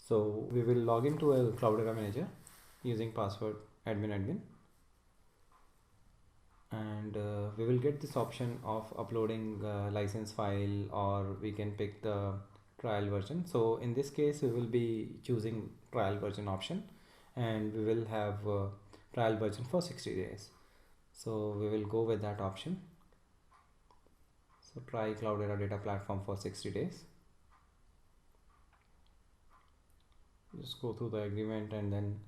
So we will log into a Cloudera manager using password admin, and we will get this option of uploading license file, or we can pick the trial version. So in this case we will be choosing trial version option, and we will have trial version for 60 days. So we will go with that option. So try Cloudera data platform for 60 days. Just go through the agreement and then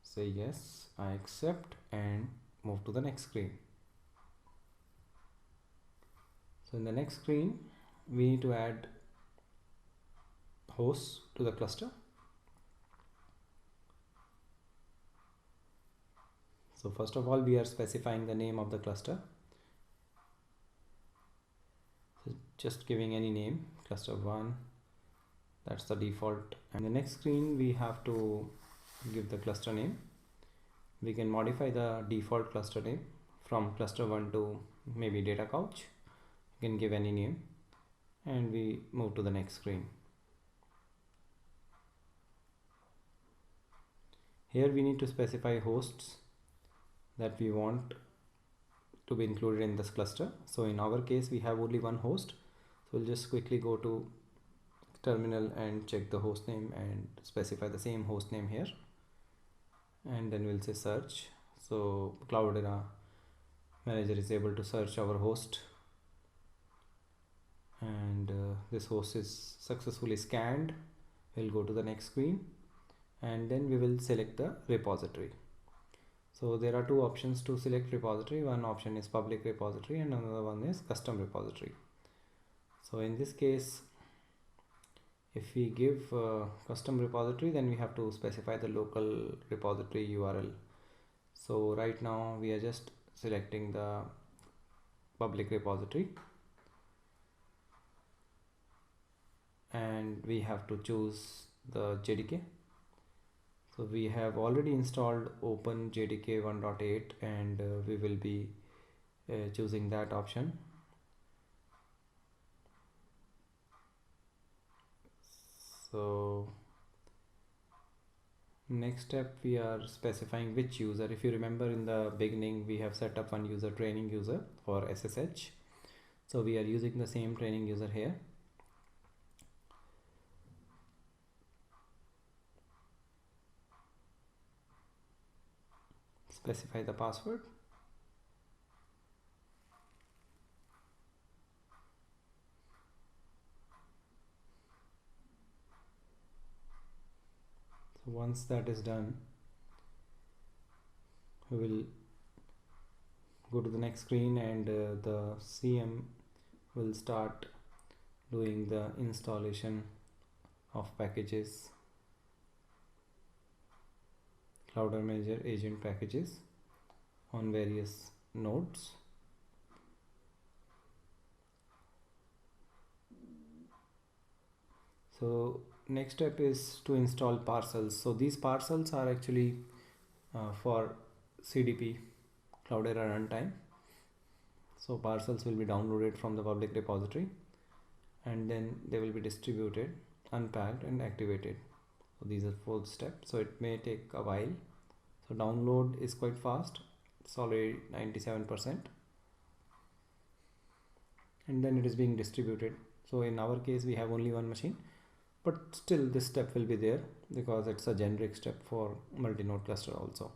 say yes, I accept, and move to the next screen. So in the next screen we need to add hosts to the cluster. So first of all we are specifying the name of the cluster. So just giving any name, cluster 1, that's the default. And the next screen we have to give the cluster name. We can modify the default cluster name from cluster 1 to maybe DataCouch. You can give any name, and we move to the next screen. Here we need to specify hosts that we want to be included in this cluster. So in our case we have only one host, so we'll just quickly go to terminal and check the host name and specify the same host name here, and then we'll say search. So Cloudera manager is able to search our host, and this host is successfully scanned. We'll go to the next screen, and then we will select the repository. So there are two options to select repository. One option is public repository and another one is custom repository. So in this case, if we give custom repository, then we have to specify the local repository URL. So right now we are just selecting the public repository, and we have to choose the JDK. So we have already installed Open JDK 1.8, and we will be choosing that option. So next step, we are specifying which user. If you remember, in the beginning we have set up one user, training user, for SSH. So we are using the same training user here. Specify the password. So once that is done, we will go to the next screen, and the CM will start doing the installation of packages, Cloudera manager agent packages on various nodes. So next step is to install parcels. So these parcels are actually for CDP, Cloudera runtime. So parcels will be downloaded from the public repository, and then they will be distributed, unpacked, and activated. So these are 4 steps, so it may take a while. So download is quite fast, it's already 97%, and then it is being distributed. So in our case we have only one machine, but still this step will be there because it's a generic step for multi-node cluster also.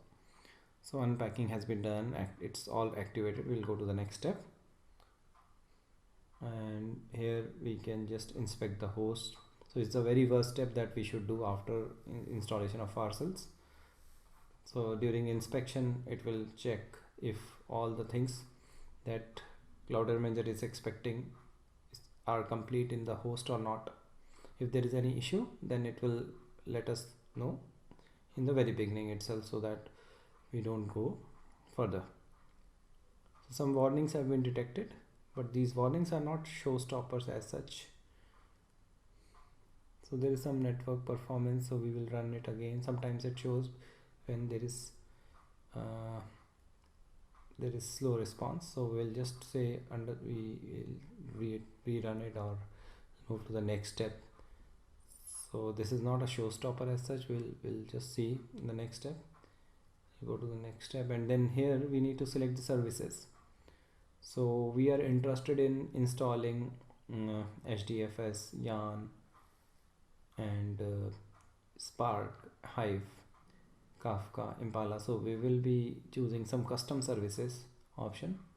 So unpacking has been done, it's all activated. We'll go to the next step, and here we can just inspect the host. So it's the very first step that we should do after installation of parcels. So during inspection it will check if all the things that Cloudera manager is expecting are complete in the host or not. If there is any issue, then it will let us know in the very beginning itself, so that we don't go further. So some warnings have been detected, but these warnings are not showstoppers as such. So there is some network performance, so we will run it again. Sometimes it shows when there is slow response, so we'll just say we rerun it or move to the next step. So this is not a showstopper as such. We'll just see in the next step. Go to the next step, and then here we need to select the services. So we are interested in installing HDFS, Yarn, and Spark, Hive, Kafka, Impala. So we will be choosing some custom services option.